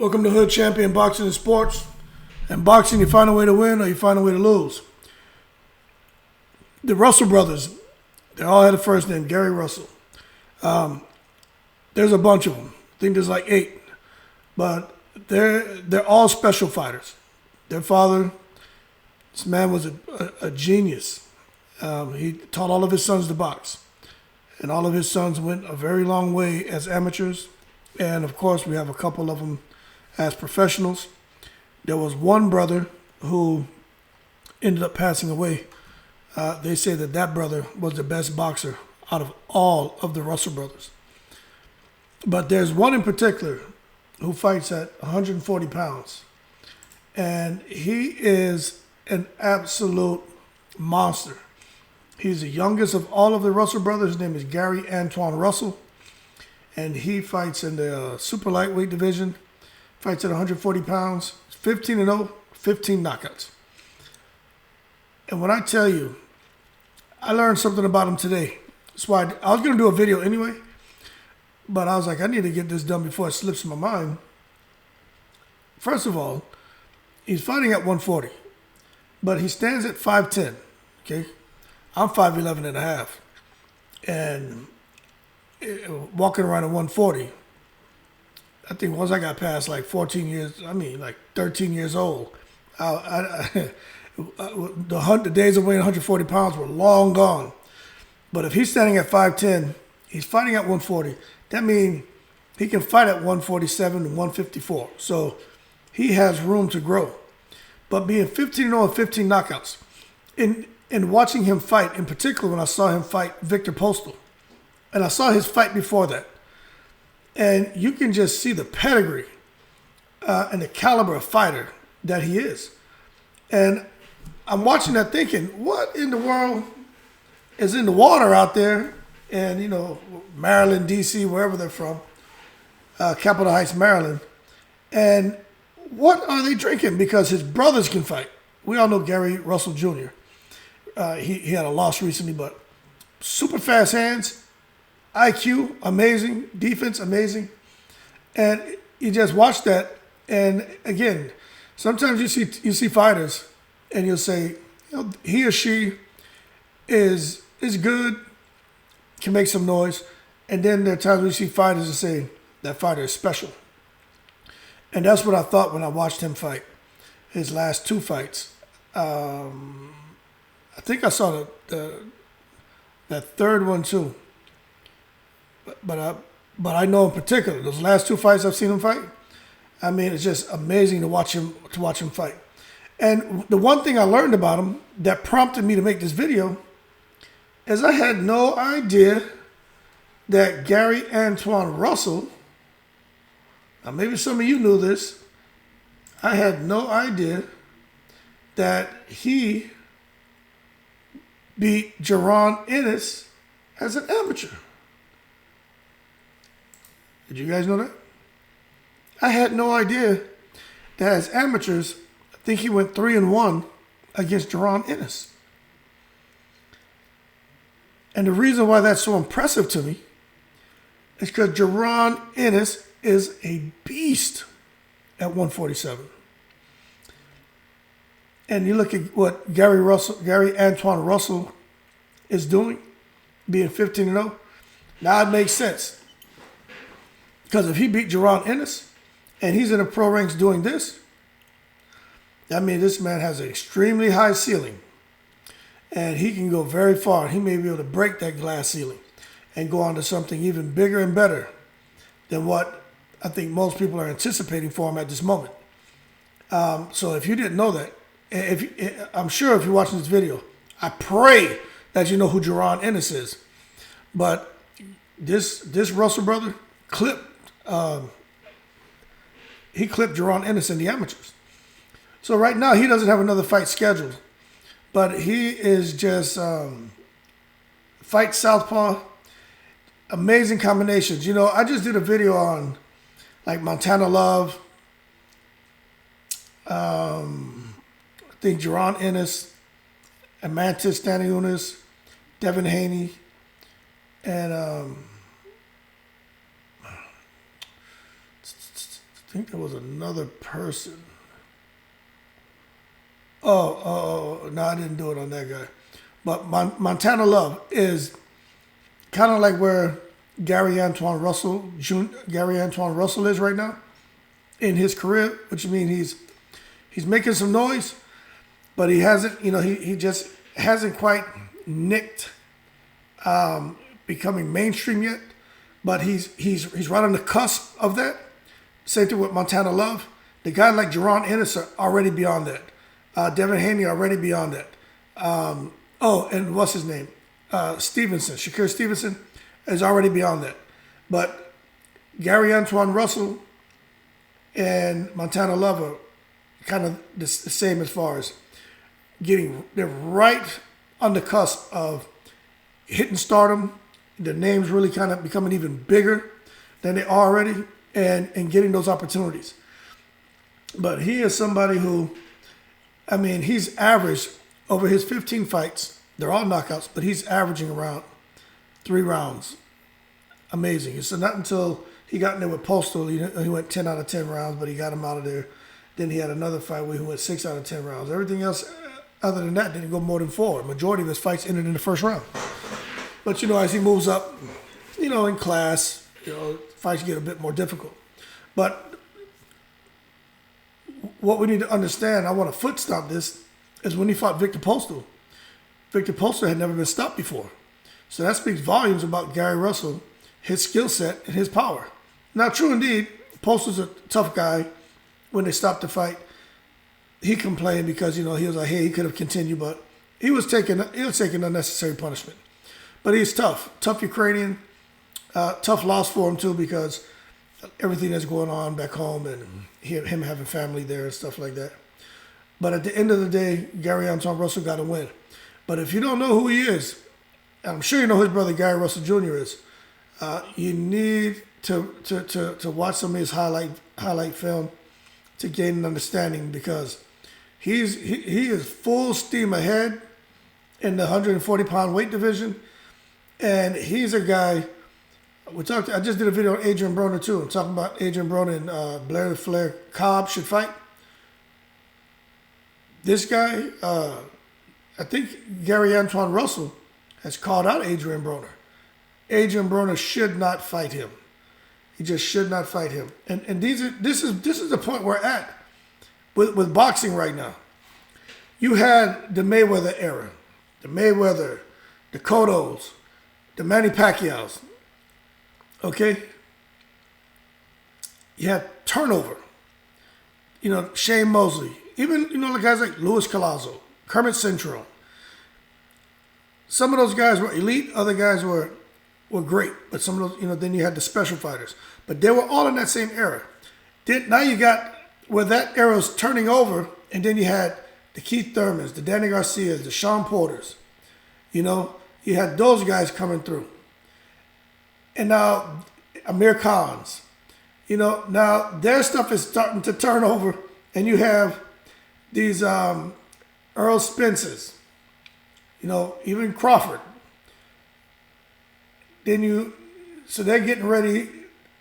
Welcome to Hood Champion Boxing and Sports. In boxing, you find a way to win or you find a way to lose. The Russell brothers, they all had a first name, Gary Russell. There's a bunch of them. I think there's like 8. But they're all special fighters. Their father, this man was a genius. He taught all of his sons to box. And all of his sons went a very long way as amateurs. And, of course, we have a couple of them as professionals. There was one brother who ended up passing away. They say that brother was the best boxer out of all of the Russell brothers. But there's one in particular who fights at 140 pounds. And he is an absolute monster. He's the youngest of all of the Russell brothers. His name is Antuanne Russel. And he fights in the super lightweight division. Fights at 140 pounds. 15-0, 15 knockouts. And when I tell you, I learned something about him today. That's why I was going to do a video anyway. But I was like, I need to get this done before it slips my mind. First of all, he's fighting at 140. But he stands at 5'10". Okay? I'm 5'11 and a half. And walking around at 140, I think once I got past like 13 years old, the days of weighing 140 pounds were long gone. But if he's standing at 5'10", he's fighting at 140. That means he can fight at 147 and 154. So he has room to grow. But being 15-0 and 15 knockouts, in watching him fight, in particular when I saw him fight Viktor Postol, and I saw his fight before that, and you can just see the pedigree and the caliber of fighter that he is. And I'm watching that thinking, what in the world is in the water out there? And, you know, Maryland, D.C., wherever they're from, Capitol Heights, Maryland. And what are they drinking? Because his brothers can fight. We all know Gary Russell Jr. He had a loss recently, but super fast hands. IQ, amazing. Defense, amazing. And you just watch that. And again, sometimes you see fighters and you'll say, you know, he or she is good, can make some noise. And then there are times we see fighters and say, that fighter is special. And that's what I thought when I watched him fight. His last 2 fights. I think I saw that third one too. But I know in particular, those last 2 fights I've seen him fight, I mean, it's just amazing to watch him fight. And the one thing I learned about him that prompted me to make this video is I had no idea that Gary Antuanne Russell, now maybe some of you knew this, I had no idea that he beat Jerron Ennis as an amateur. Did you guys know that? I had no idea that as amateurs, I think he went 3-1 against Jerron Ennis. And the reason why that's so impressive to me is because Jerron Ennis is a beast at 147. And you look at what Gary Antuanne Russell is doing, being 15-0. Now it makes sense. Because if he beat Jerron Ennis and he's in the pro ranks doing this, that means this man has an extremely high ceiling. And he can go very far. He may be able to break that glass ceiling and go on to something even bigger and better than what I think most people are anticipating for him at this moment. So if you didn't know that, I'm sure if you're watching this video, I pray that you know who Jerron Ennis is. But this Russell brother clipped Jerron Ennis in the amateurs. So right now he doesn't have another fight scheduled, but he is just fight southpaw, amazing combinations. You know, I just did a video on like Montana Love, I think Jerron Ennis, Amantis Stanionis, Devin Haney, and think there was another person. Oh, no, I didn't do it on that guy. But Montana Love is kind of like where Antuanne Russell is right now in his career, which means he's making some noise, but he hasn't, he just hasn't quite nicked becoming mainstream yet. But he's right on the cusp of that. Same thing with Montana Love. The guy like Jerron Ennis are already beyond that. Devin Haney already beyond that. And what's his name? Shakur Stevenson is already beyond that. But Antuanne Russell and Montana Love are kind of the same as far as they're right on the cusp of hitting stardom. Their names really kind of becoming even bigger than they are already and getting those opportunities. But he is somebody who, he's averaged over his 15 fights. They're all knockouts, but he's averaging around 3 rounds. Amazing. So not until he got in there with Postol, he went 10 out of 10 rounds, but he got him out of there. Then he had another fight where he went 6 out of 10 rounds. Everything else, other than that, didn't go more than 4. Majority of his fights ended in the first round. But, as he moves up, in class, fights get a bit more difficult. But what we need to understand, I want to foot stomp this, is when he fought Viktor Postol. Viktor Postol had never been stopped before. So that speaks volumes about Gary Russell, his skill set, and his power. Now, true indeed, Postol's a tough guy. When they stopped the fight, he complained because, he was like, hey, he could have continued, but he was taking unnecessary punishment. But he's tough Ukrainian, tough loss for him too because everything that's going on back home and him having family there and stuff like that. But at the end of the day, Antuanne Russell got a win. But if you don't know who he is, I'm sure you know his brother Gary Russell Jr. is, you need to watch some of his highlight film to gain an understanding because he is full steam ahead in the 140-pound weight division. And he's a guy, I just did a video on Adrian Broner too. I'm talking about Adrian Broner and Blair Flair Cobb should fight. This guy, I think Antuanne Russell has called out Adrian Broner. Adrian Broner should not fight him. He just should not fight him. And this is the point we're at with boxing right now. You had the Mayweather era, the Cottos, the Manny Pacquiaos, okay? You had turnover. Shane Mosley, even, the guys like Luis Collazo, Kermit Central. Some of those guys were elite, other guys were great, but some of those, then you had the special fighters. But they were all in that same era. Now you got where that era was turning over, and then you had the Keith Thurmans, the Danny Garcias, the Sean Porters, You had those guys coming through. And now Amir Khans, now their stuff is starting to turn over. And you have these Earl Spencers, even Crawford. So they're getting ready.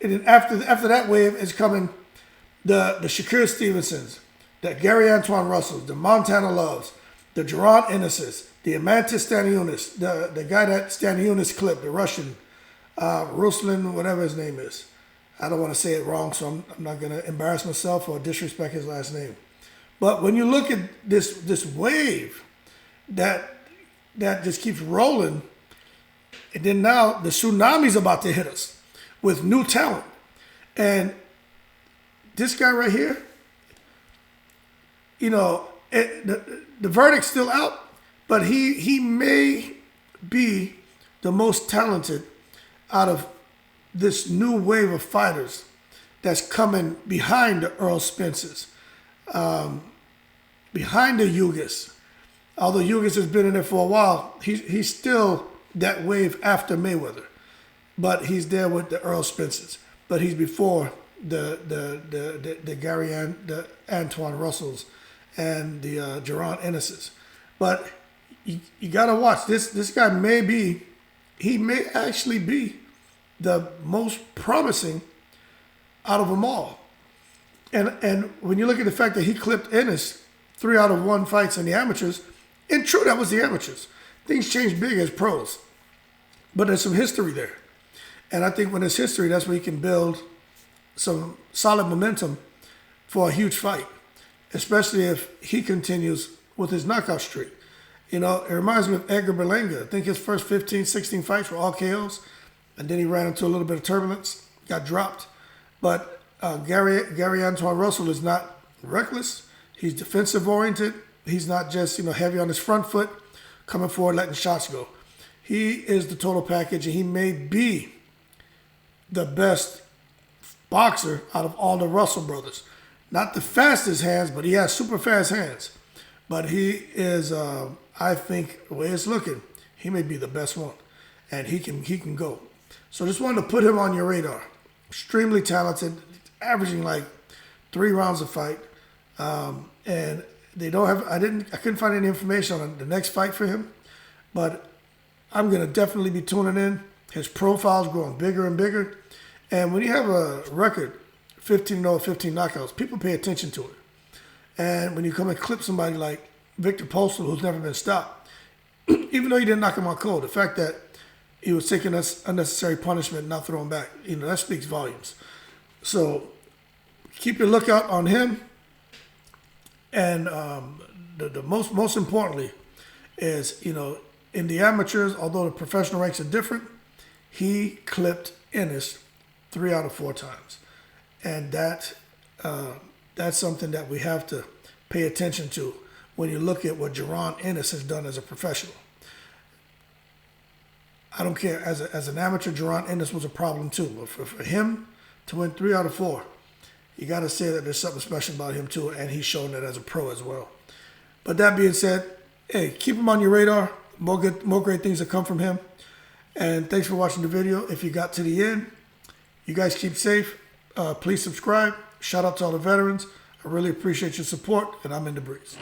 And then after that wave is coming the Shakur Stevensons, the Antuanne Russells, the Montana Loves, the Jerron Ennises, the Amantis Stanionis, the guy that Stanionis clipped, the Russian, Ruslan, whatever his name is. I don't want to say it wrong, so I'm not going to embarrass myself or disrespect his last name. But when you look at this wave that just keeps rolling, and then now the tsunami's about to hit us with new talent. And this guy right here, the verdict's still out, but he may be the most talented out of this new wave of fighters that's coming behind the Earl Spencers, behind the Yugas. Although Yugas has been in there for a while, he's still that wave after Mayweather, but he's there with the Earl Spencers. But he's before the Antuanne Russells and the Jerron Ennises. But you gotta watch this guy. He may actually be the most promising out of them all. And when you look at the fact that he clipped Ennis 3 out of 1 fights in the amateurs, and true, that was the amateurs. Things change big as pros. But there's some history there. And I think when there's history, that's where you can build some solid momentum for a huge fight, especially if he continues with his knockout streak. You know, it reminds me of Edgar Berlanga. I think his first 15, 16 fights were all KOs, and then he ran into a little bit of turbulence, got dropped. But Gary Antuanne Russell is not reckless. He's defensive oriented. He's not just, heavy on his front foot, coming forward, letting shots go. He is the total package, and he may be the best boxer out of all the Russell brothers. Not the fastest hands, but he has super fast hands. But he is, I think, the way it's looking, he may be the best one, and he can go. So just wanted to put him on your radar. Extremely talented, averaging like 3 rounds a fight, and they don't have. I couldn't find any information on the next fight for him, but I'm gonna definitely be tuning in. His profile's growing bigger and bigger, and when you have a record, 15-0, 15 knockouts, people pay attention to it. And when you come and clip somebody like Viktor Postol, who's never been stopped, even though you didn't knock him out cold, the fact that he was taking unnecessary punishment and not throwing back, that speaks volumes. So keep your lookout on him. And the most importantly is, in the amateurs, although the professional ranks are different, he clipped Ennis 3 out of 4 times. And that's something that we have to pay attention to when you look at what Jerron Ennis has done as a professional. I don't care. As an amateur, Jerron Ennis was a problem too. But for him to win 3 out of 4, you got to say that there's something special about him too, and he's shown that as a pro as well. But that being said, hey, keep him on your radar. More great things that come from him. And thanks for watching the video. If you got to the end, you guys keep safe. Please subscribe. Shout out to all the veterans. I really appreciate your support, and I'm in the breeze.